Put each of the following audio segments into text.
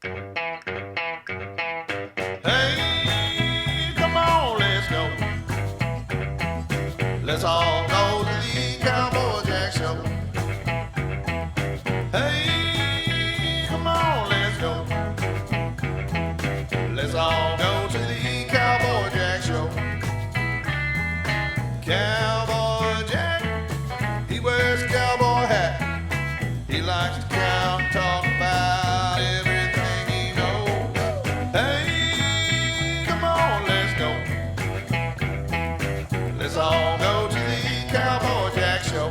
Hey, come on, let's go. Let's all go to the Cowboy Jack show. Hey, come on, let's go. Let's all go to the Cowboy Jack show. Cowboy Jack, he wears a cowboy hat. He likes to count and talk about everything he knows. Hey, come on, let's go. Let's all go to the Cowboy Jack show.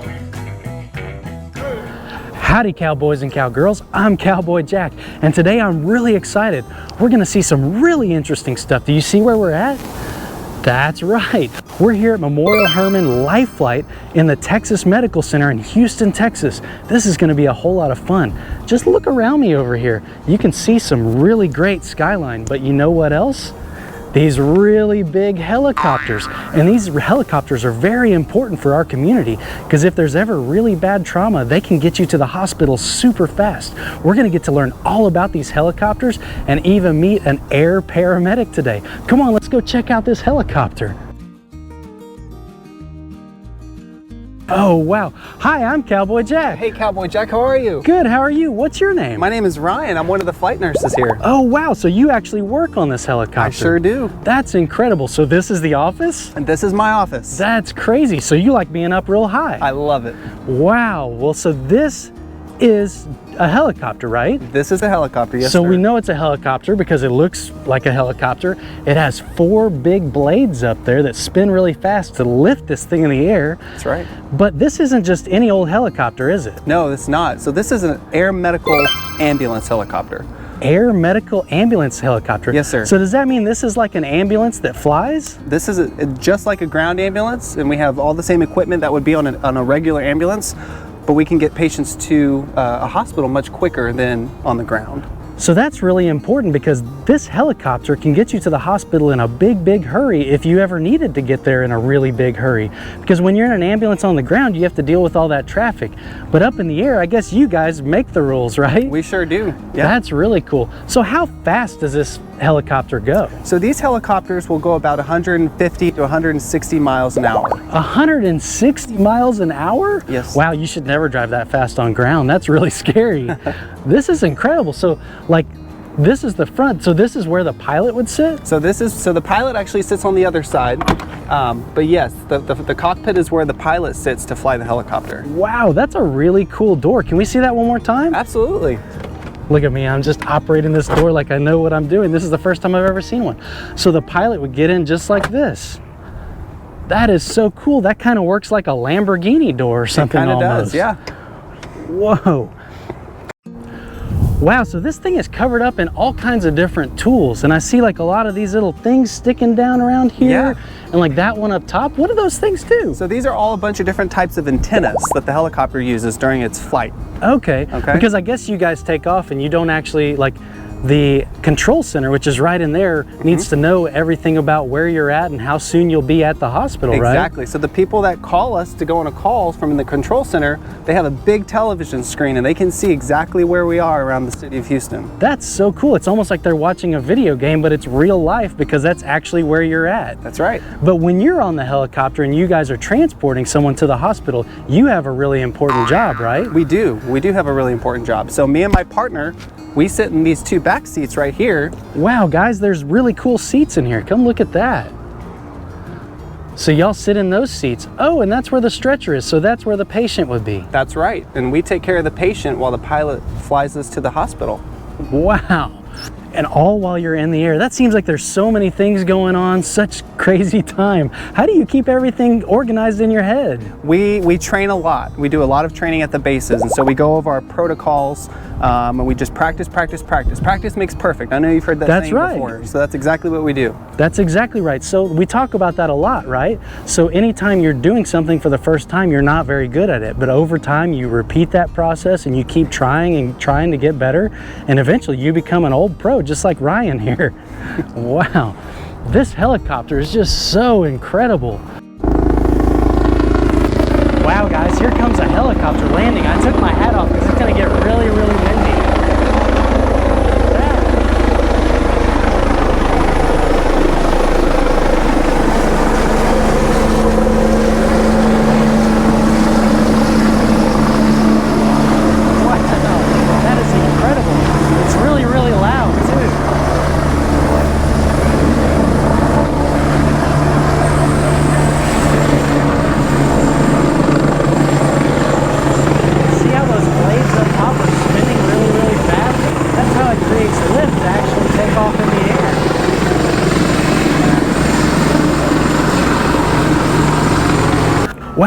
Howdy cowboys and cowgirls, I'm Cowboy Jack, and today I'm really excited. We're gonna see some really interesting stuff. Do you see where we're at? That's right. We're here at Memorial Hermann Life Flight in the Texas Medical Center in Houston, Texas. This is gonna be a whole lot of fun. Just look around me over here. You can see some really great skyline, but you know what else? These really big helicopters. And these helicopters are very important for our community because if there's ever really bad trauma, they can get you to the hospital super fast. We're gonna get to learn all about these helicopters and even meet an air paramedic today. Come on, let's go check out this helicopter. Oh, wow. Hi, I'm Cowboy Jack. Hey, Cowboy Jack, how are you? Good, how are you? What's your name? My name is Ryan. I'm one of the flight nurses here. Oh, wow. So you actually work on this helicopter? I sure do. That's incredible. So this is the office? And this is my office. That's crazy. So you like being up real high? I love it. Wow. Well, so this is a helicopter, right? This is a helicopter, yes, So sir. we know it's a helicopter because it looks like a helicopter. It has 4 big blades up there that spin really fast to lift this thing in the air. That's right. But this isn't just any old helicopter, is it? No, it's not. So this is an air medical ambulance helicopter. Air medical ambulance helicopter? Yes, sir. So does that mean this is like an ambulance that flies? This is just like a ground ambulance, and we have all the same equipment that would be on a regular ambulance, but we can get patients to a hospital much quicker than on the ground. So that's really important because this helicopter can get you to the hospital in a big hurry if you ever needed to get there in a really big hurry. Because when you're in an ambulance on the ground, you have to deal with all that traffic. But up in the air, I guess you guys make the rules, right? We sure do. Yeah. That's really cool. So how fast does this helicopter go? So these helicopters will go about 150 to 160 miles an hour. 160 miles an hour? Yes. Wow, you should never drive that fast on ground. That's really scary. This is incredible. So like, this is the front. So this is where the pilot would sit? So the pilot actually sits on the other side. But yes, the cockpit is where the pilot sits to fly the helicopter. Wow, that's a really cool door. Can we see that one more time? Absolutely. Look at me, I'm just operating this door like I know what I'm doing. This is the first time I've ever seen one. So the pilot would get in just like this. That is so cool. That kind of works like a Lamborghini door or something almost. It kind of does, yeah. Whoa. Wow, so this thing is covered up in all kinds of different tools. And I see like a lot of these little things sticking down around here. Yeah. And like that one up top. What do those things do? So these are all a bunch of different types of antennas that the helicopter uses during its flight. Okay. Because I guess you guys take off and you don't actually, like, the control center, which is right in there, needs to know everything about where you're at and how soon you'll be at the hospital, right? Exactly. So the people that call us to go on a call from the control center, they have a big television screen and they can see exactly where we are around the city of Houston. That's so cool. It's almost like they're watching a video game, but it's real life because that's actually where you're at. That's right. But when you're on the helicopter and you guys are transporting someone to the hospital, you have a really important job, right? We do. We do have a really important job. So me and my partner, we sit in these 2 back seats right here. Wow, guys, there's really cool seats in here. Come look at that. So y'all sit in those seats. Oh, and that's where the stretcher is. So that's where the patient would be. That's right. And we take care of the patient while the pilot flies us to the hospital. Wow. And all while you're in the air. That seems like there's so many things going on, such crazy time. How do you keep everything organized in your head? We train a lot. We do a lot of training at the bases, and so we go over our protocols, and we just practice. Practice makes perfect. I know you've heard that saying before, so that's exactly what we do. That's exactly right. So we talk about that a lot, right? So anytime you're doing something for the first time, you're not very good at it, but over time you repeat that process and you keep trying and trying to get better, and eventually you become an old pro, just like Ryan here. Wow, this helicopter is just so incredible. Wow guys, here comes a helicopter landing. I took my hat off because it's gonna get really windy. That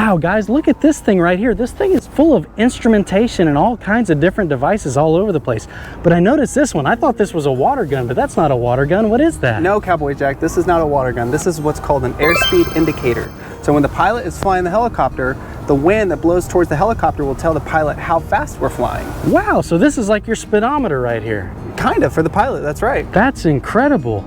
Wow, guys, look at this thing right here. This thing is full of instrumentation and all kinds of different devices all over the place. But I noticed this one. I thought this was a water gun, but that's not a water gun. What is that? No, Cowboy Jack, this is not a water gun. This is what's called an airspeed indicator. So when the pilot is flying the helicopter, the wind that blows towards the helicopter will tell the pilot how fast we're flying. Wow, so this is like your speedometer right here. Kind of, for the pilot, that's right. That's incredible.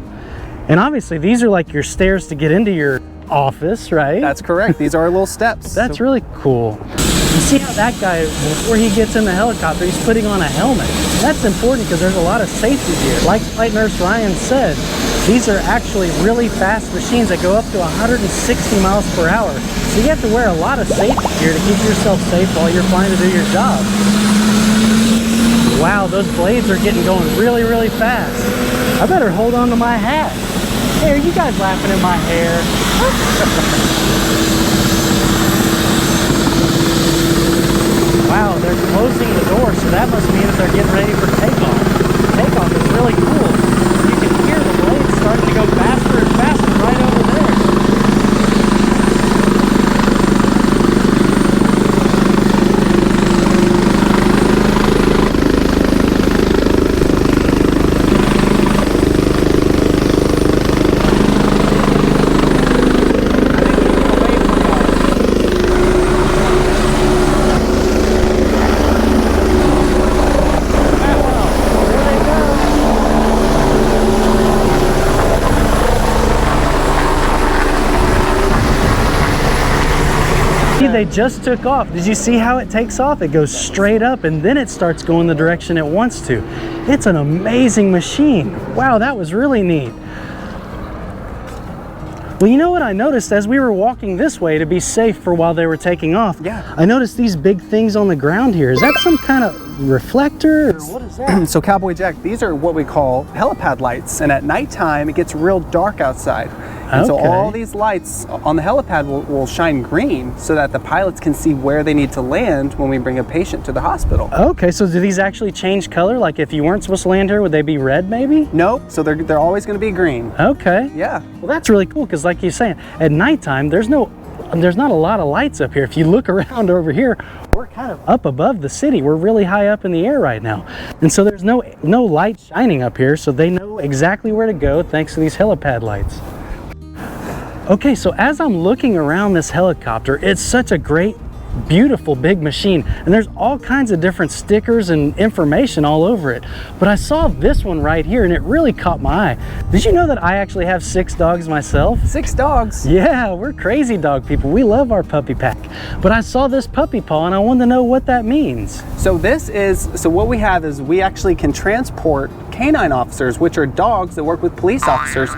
And obviously these are like your stairs to get into your office, right? That's correct. These are our little steps. That's really cool. You see how that guy, before he gets in the helicopter, he's putting on a helmet. That's important because there's a lot of safety here. Like Flight Nurse Ryan said, these are actually really fast machines that go up to 160 miles per hour. So you have to wear a lot of safety gear to keep yourself safe while you're flying to do your job. Wow, those blades are getting going really, really fast. I better hold on to my hat. Hey, are you guys laughing at my hair? Wow, they're closing the door, so that must mean that they're getting ready for takeoff. Takeoff is really cool. You can hear the blades starting to go faster and faster right over there. They just took off. Did you see how it takes off? It goes straight up and then it starts going the direction it wants to. It's an amazing machine. Wow, that was really neat. Well, you know what I noticed as we were walking this way to be safe for while they were taking off? Yeah. I noticed these big things on the ground here. Is that some kind of reflector or what is that? So Cowboy Jack, these are what we call helipad lights. And at nighttime, it gets real dark outside. And so all these lights on the helipad will shine green so that the pilots can see where they need to land when we bring a patient to the hospital. Okay, so do these actually change color? Like if you weren't supposed to land here, would they be red maybe? Nope, so they're always going to be green. Okay. Yeah. Well, that's really cool because like you're saying, at nighttime, there's not a lot of lights up here. If you look around over here, we're kind of up above the city. We're really high up in the air right now. And so there's no light shining up here, so they know exactly where to go thanks to these helipad lights. Okay, so as I'm looking around this helicopter, it's such a great, beautiful big machine, and there's all kinds of different stickers and information all over it. But I saw this one right here and it really caught my eye. Did you know that I actually have 6 dogs myself? 6 dogs? Yeah, we're crazy dog people. We love our puppy pack. But I saw this puppy paw and I wanted to know what that means. So what we have is we actually can transport canine officers, which are dogs that work with police officers.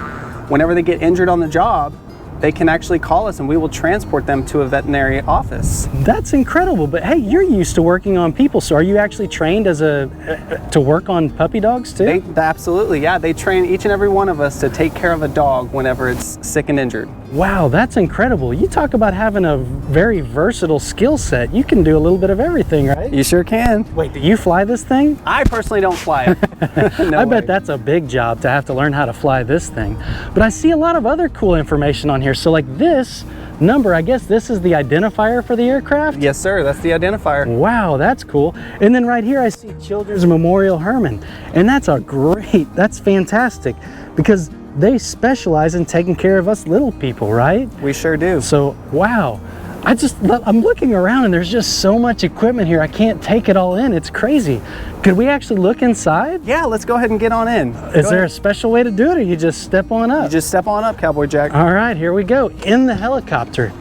Whenever they get injured on the job, they can actually call us and we will transport them to a veterinary office. That's incredible. But hey, you're used to working on people, so are you actually trained as to work on puppy dogs too? Absolutely, yeah. They train each and every one of us to take care of a dog whenever it's sick and injured. Wow, that's incredible. You talk about having a very versatile skill set. You can do a little bit of everything, right? You sure can. Wait, do you fly this thing? I personally don't fly it. No I way. bet that's a big job to have to learn how to fly this thing. But I see a lot of other cool information on here. So like this number, I guess this is the identifier for the aircraft? Yes, sir, that's the identifier. Wow, that's cool. And then right here I see Children's Memorial Hermann. And that's fantastic because they specialize in taking care of us little people, right? We sure do. So, wow. I'm looking around and there's just so much equipment here. I can't take it all in. It's crazy. Could we actually look inside? Yeah, let's go ahead and get on in. Is there a special way to do it or you just step on up? You just step on up, Cowboy Jack. All right, here we go. In the helicopter.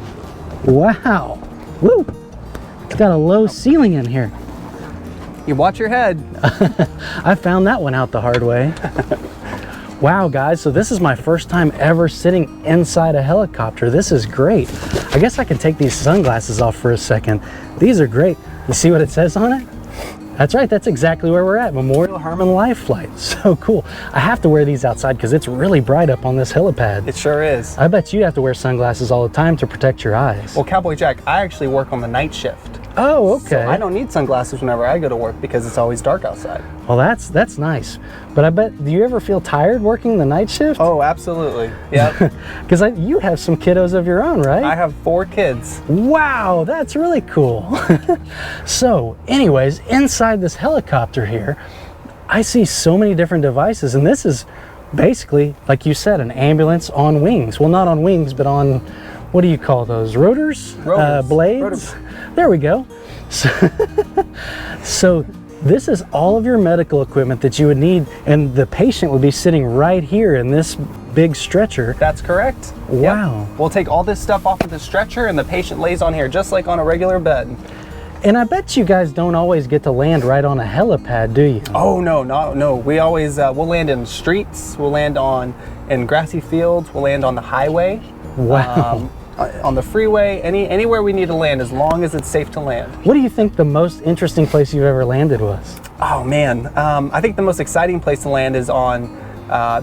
Wow. Woo. It's got a low ceiling in here. You watch your head. I found that one out the hard way. Wow, guys, so this is my first time ever sitting inside a helicopter. This is great. I guess I can take these sunglasses off for a second. These are great. You see what it says on it? That's right, that's exactly where we're at, Memorial Hermann Life Flight. So cool. I have to wear these outside because it's really bright up on this helipad. It sure is. I bet you have to wear sunglasses all the time to protect your eyes. Well, Cowboy Jack, I actually work on the night shift. Oh, okay. So I don't need sunglasses whenever I go to work because it's always dark outside. Well, that's nice. But I bet, do you ever feel tired working the night shift? Oh, absolutely. Yep. Because you have some kiddos of your own, right? I have 4 kids. Wow, that's really cool. So, anyways, inside this helicopter here, I see so many different devices, and this is basically, like you said, an ambulance on wings. Well, not on wings, but on, what do you call those? Rotors? Blades? Rotors. There we go. So this is all of your medical equipment that you would need, and the patient would be sitting right here in this big stretcher. That's correct. Wow. Yep. We'll take all this stuff off of the stretcher and the patient lays on here just like on a regular bed. And I bet you guys don't always get to land right on a helipad, do you? Oh, no. We always, we'll land in streets, we'll land in grassy fields, we'll land on the highway. Wow. On the freeway, anywhere we need to land as long as it's safe to land. What do you think the most interesting place you've ever landed was? Oh man, I think the most exciting place to land is on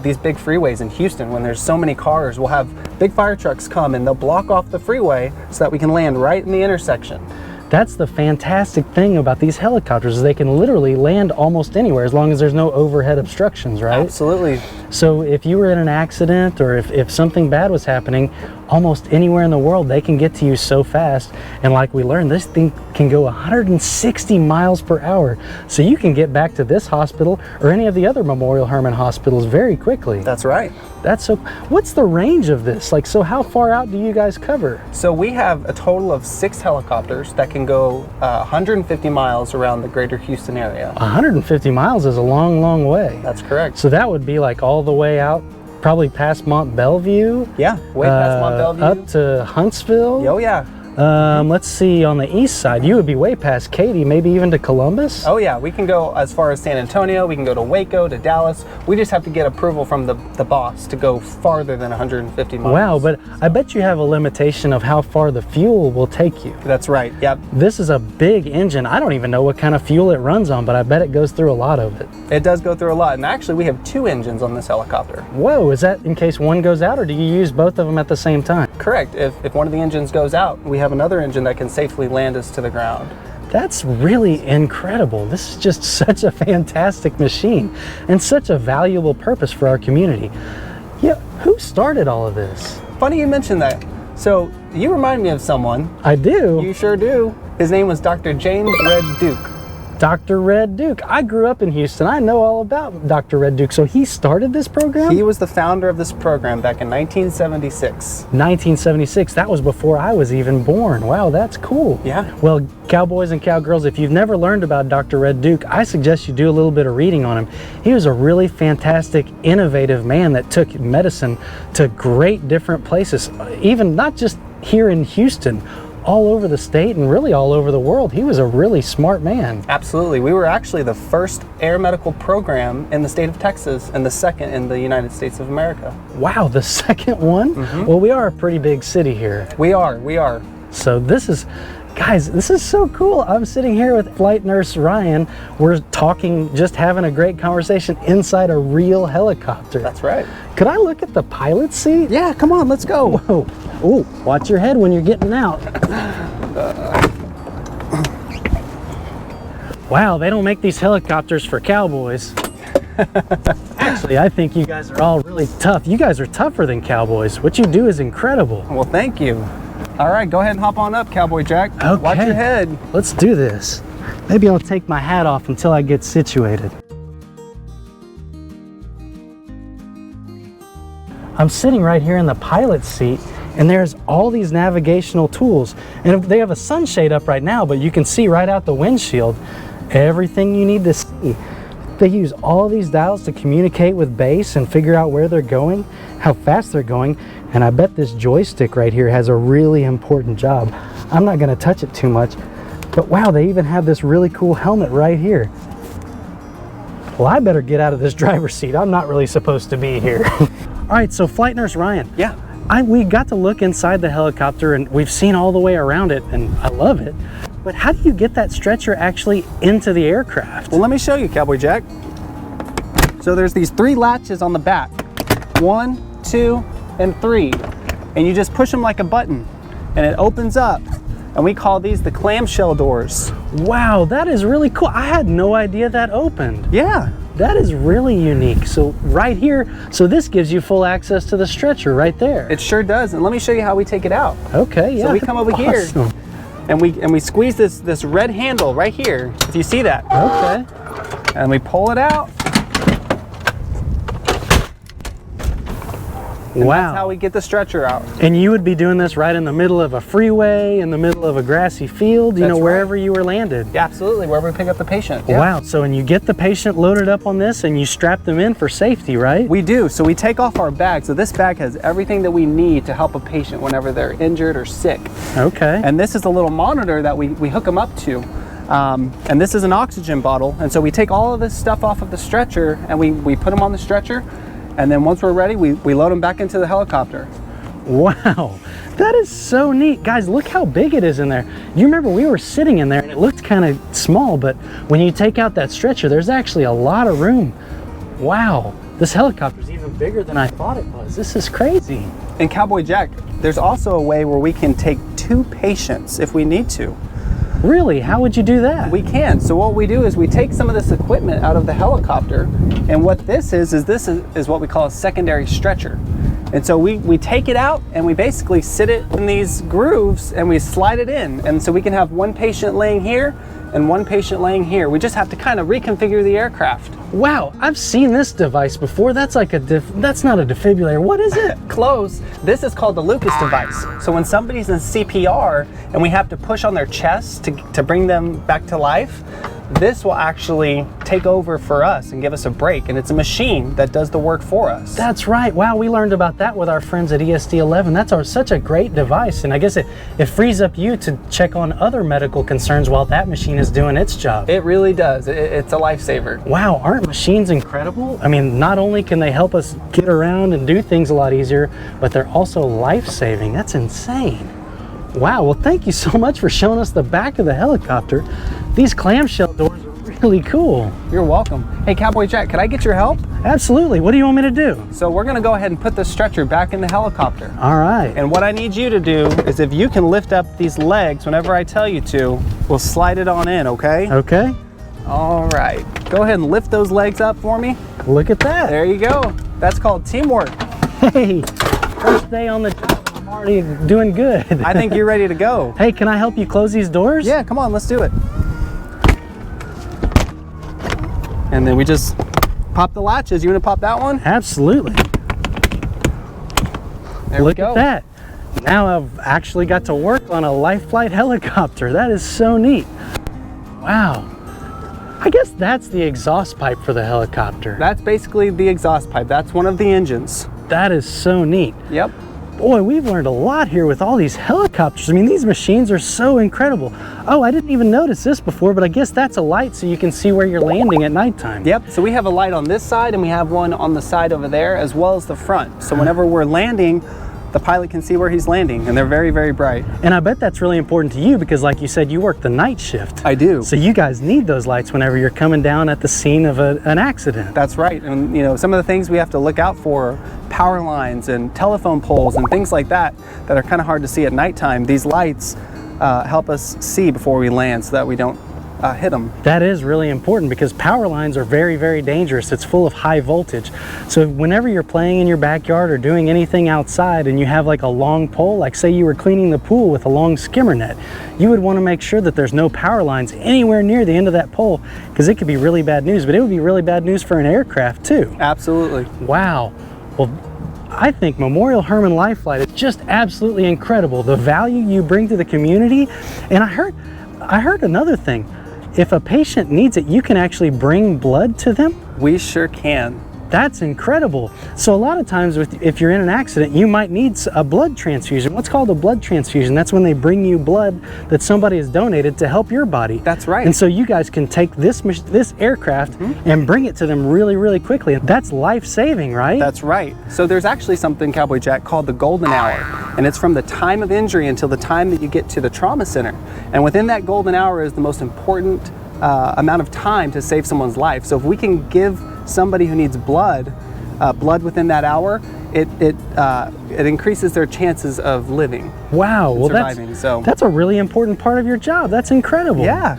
these big freeways in Houston. When there's so many cars, we'll have big fire trucks come and they'll block off the freeway so that we can land right in the intersection. That's the fantastic thing about these helicopters, is they can literally land almost anywhere as long as there's no overhead obstructions, right? Absolutely. So if you were in an accident or if something bad was happening, almost anywhere in the world, they can get to you so fast. And like we learned, this thing can go 160 miles per hour. So you can get back to this hospital or any of the other Memorial Hermann hospitals very quickly. That's right. That's so, what's the range of this? Like, so how far out do you guys cover? So we have a total of 6 helicopters that can go 150 miles around the greater Houston area. 150 miles is a long, long way. That's correct. So that would be like all the way out, probably past Mont Bellevue. Yeah, way past Mont Bellevue. Up to Huntsville. Oh yeah. Let's see, on the east side, you would be way past Katy, maybe even to Columbus. Oh yeah, we can go as far as San Antonio, we can go to Waco, to Dallas. We just have to get approval from the boss to go farther than 150 miles. Wow, but I bet you have a limitation of how far the fuel will take you. That's right, yep. This is a big engine. I don't even know what kind of fuel it runs on, but I bet it goes through a lot of it. It does go through a lot, and actually we have 2 engines on this helicopter. Whoa, is that in case one goes out, or do you use both of them at the same time? Correct. If one of the engines goes out, we have another engine that can safely land us to the ground. That's really incredible. This is just such a fantastic machine and such a valuable purpose for our community. Yeah, who started all of this? Funny you mentioned that. So you remind me of someone. I do. You sure do. His name was Dr. James Red Duke. Dr. Red Duke. I grew up in Houston. I know all about Dr. Red Duke. So he started this program? He was the founder of this program back in 1976. 1976. That was before I was even born. Wow, that's cool. Yeah. Well, cowboys and cowgirls, if you've never learned about Dr. Red Duke, I suggest you do a little bit of reading on him. He was a really fantastic, innovative man that took medicine to great different places, even not just here in Houston, all over the state and really all over the world. He was a really smart man. Absolutely. We were actually the first air medical program in the state of Texas and the second in the United States of America. Wow, the second one? Mm-hmm. Well, we are a pretty big city here. We are. So this is, guys, this is so cool. I'm sitting here with Flight Nurse Ryan. We're talking, just having a great conversation inside a real helicopter. That's right. Could I look at the pilot's seat? Yeah, come on, let's go. Whoa. Oh, watch your head when you're getting out. Wow, they don't make these helicopters for cowboys. Actually, I think you guys are all really tough. You guys are tougher than cowboys. What you do is incredible. Well, thank you. All right, go ahead and hop on up, Cowboy Jack. Okay. Watch your head. Let's do this. Maybe I'll take my hat off until I get situated. I'm sitting right here in the pilot's seat, and there's all these navigational tools. And they have a sunshade up right now, but you can see right out the windshield everything you need to see. They use all these dials to communicate with base and figure out where they're going, how fast they're going, and I bet this joystick right here has a really important job. I'm not gonna touch it too much, but wow, they even have this really cool helmet right here. Well, I better get out of this driver's seat. I'm not really supposed to be here. All right, so Flight Nurse Ryan. Yeah. We got to look inside the helicopter and we've seen all the way around it and I love it. But how do you get that stretcher actually into the aircraft? Well, let me show you, Cowboy Jack. So there's these 3 latches on the back. 1, 2, and 3. And you just push them like a button and it opens up. and we call these the clamshell doors. Wow, that is really cool. I had no idea that opened. Yeah. That is really unique. So right here, so this gives you full access to the stretcher right there. It sure does. And let me show you how we take it out. Okay, yeah. So we come over here and we squeeze this red handle right here, if you see that. Okay. And we pull it out. And wow. That's how we get the stretcher out. And you would be doing this right in the middle of a freeway, in the middle of a grassy field, you know, wherever you were landed. Yeah, absolutely, wherever we pick up the patient. Yeah. Wow, so when you get the patient loaded up on this and you strap them in for safety, right? We do. So we take off our bag. So this bag has everything that we need to help a patient whenever they're injured or sick. Okay. And this is a little monitor that we hook them up to. And this is an oxygen bottle. And so we take all of this stuff off of the stretcher and we put them on the stretcher. And then once we're ready, we load them back into the helicopter. Wow, that is so neat. Guys, look how big it is in there. You remember we were sitting in there and it looked kind of small, but when you take out that stretcher, there's actually a lot of room. Wow, this helicopter is even bigger than I thought it was. This is crazy. And Cowboy Jack, there's also a way where we can take 2 patients if we need to. Really? How would you do that? We can. So what we do is we take some of this equipment out of the helicopter, and what this is what we call a secondary stretcher. And so we take it out and we basically sit it in these grooves and we slide it in. And so we can have 1 patient laying here and 1 patient laying here. We just have to kind of reconfigure the aircraft. Wow, I've seen this device before. That's like that's not a defibrillator. What is it? Close. This is called the Lucas device. So when somebody's in CPR and we have to push on their chest to bring them back to life, this will actually take over for us and give us a break. And it's a machine that does the work for us. That's right. Wow, we learned about that with our friends at ESD11. That's such a great device. And I guess it frees up you to check on other medical concerns while that machine is doing its job. It really does. It's a lifesaver. Wow, aren't machines incredible? I mean, not only can they help us get around and do things a lot easier, but they're also life-saving. That's insane. Wow, well, thank you so much for showing us the back of the helicopter. These clamshell doors are really cool. You're welcome. Hey, Cowboy Jack, could I get your help? Absolutely. What do you want me to do? So we're gonna go ahead and put the stretcher back in the helicopter. All right. And what I need you to do is if you can lift up these legs whenever I tell you to, we'll slide it on in, okay? Okay. All right. Go ahead and lift those legs up for me. Look at that. There you go. That's called teamwork. Hey, first day on the job. I'm already doing good. I think you're ready to go. Hey, can I help you close these doors? Yeah, come on, let's do it. And then we just pop the latches. You want to pop that one? Absolutely. There we go. Look at that. Now I've actually got to work on a Life Flight helicopter. That is so neat. Wow. I guess that's the exhaust pipe for the helicopter. That's basically the exhaust pipe. That's one of the engines. That is so neat. Yep. Boy, we've learned a lot here with all these helicopters. I mean, these machines are so incredible. Oh, I didn't even notice this before, but I guess that's a light so you can see where you're landing at nighttime. Yep, so we have a light on this side and we have one on the side over there as well as the front. So whenever we're landing, the pilot can see where he's landing, and they're very, very bright. And I bet that's really important to you because, like you said, you work the night shift. I do. So you guys need those lights whenever you're coming down at the scene of an accident. That's right. And you know, some of the things we have to look out for are power lines and telephone poles and things like that that are kind of hard to see at nighttime. These lights help us see before we land so that we don't hit them. That is really important because power lines are very, very dangerous. It's full of high voltage. So whenever you're playing in your backyard or doing anything outside and you have like a long pole, like say you were cleaning the pool with a long skimmer net, you would want to make sure that there's no power lines anywhere near the end of that pole because it could be really bad news, but it would be really bad news for an aircraft too. Absolutely. Wow. Well, I think Memorial Hermann Life Flight is just absolutely incredible. The value you bring to the community. And I heard another thing. If a patient needs it, you can actually bring blood to them? We sure can. That's incredible. So a lot of times if you're in an accident, you might need a blood transfusion. What's called a blood transfusion? That's when they bring you blood that somebody has donated to help your body. That's right. And so you guys can take this aircraft and bring it to them really, really quickly. That's life-saving, right? That's right. So there's actually something, Cowboy Jack, called the golden hour. And it's from the time of injury until the time that you get to the trauma center. And within that golden hour is the most important amount of time to save someone's life. So if we can give somebody who needs blood within that hour, it increases their chances of living. Wow, well surviving, that's a really important part of your job. That's incredible. Yeah.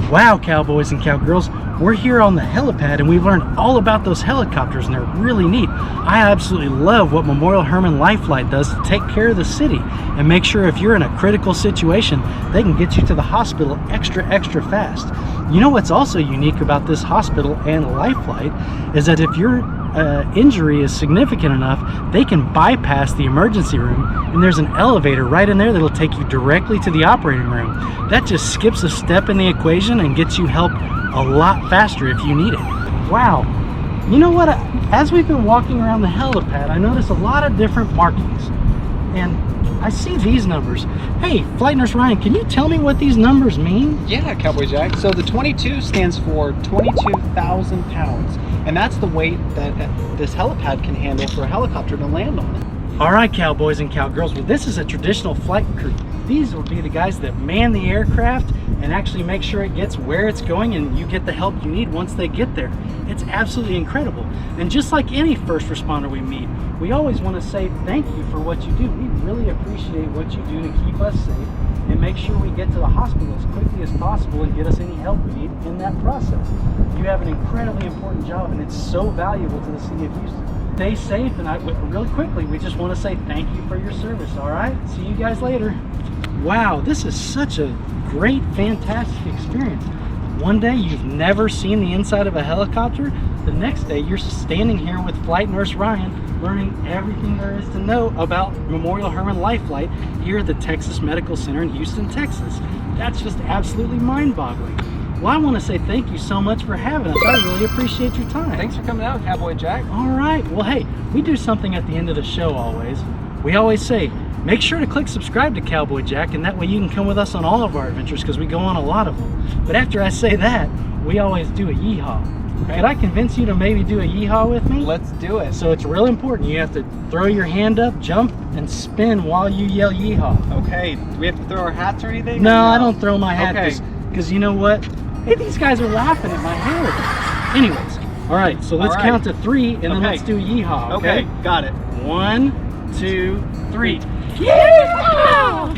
Wow, cowboys and cowgirls, we're here on the helipad and we've learned all about those helicopters and they're really neat. I absolutely love what Memorial Hermann Life Flight does to take care of the city and make sure if you're in a critical situation, they can get you to the hospital extra fast. You know what's also unique about this hospital and Life Flight is that if your injury is significant enough, they can bypass the emergency room and there's an elevator right in there that'll take you directly to the operating room. That just skips a step in the equation and gets you help a lot faster if you need it. Wow. You know what? As we've been walking around the helipad, I noticed a lot of different markings. And I see these numbers. Hey, Flight Nurse Ryan, can you tell me what these numbers mean? Yeah, Cowboy Jack. So the 22 stands for 22,000 pounds. And that's the weight that this helipad can handle for a helicopter to land on. All right, cowboys and cowgirls, well, this is a traditional flight crew. These will be the guys that man the aircraft and actually make sure it gets where it's going and you get the help you need once they get there. It's absolutely incredible. And just like any first responder we meet, we always want to say thank you for what you do. We really appreciate what you do to keep us safe and make sure we get to the hospital as quickly as possible and get us any help we need in that process. You have an incredibly important job and it's so valuable to the city of Houston. Stay safe, and really quickly, we just want to say thank you for your service, all right? See you guys later. Wow, this is such a great, fantastic experience. One day you've never seen the inside of a helicopter, the next day you're standing here with Flight Nurse Ryan learning everything there is to know about Memorial Hermann Life Flight here at the Texas Medical Center in Houston, Texas. That's just absolutely mind-boggling. Well, I want to say thank you so much for having us. I really appreciate your time. Thanks for coming out, Cowboy Jack. All right. Well, hey, we do something at the end of the show always. We always say, make sure to click subscribe to Cowboy Jack, and that way you can come with us on all of our adventures because we go on a lot of them. But after I say that, we always do a yeehaw. Okay. Could I convince you to maybe do a yeehaw with me? Let's do it. So it's real important. You have to throw your hand up, jump, and spin while you yell yeehaw. Okay. Do we have to throw our hats or anything? No, I don't throw my hat Okay. because you know what? Hey, these guys are laughing at my hair. Anyways, all right, so let's count to 3 and then let's do a yeehaw, okay? Okay, got it. 1, 2, 3. Yeehaw!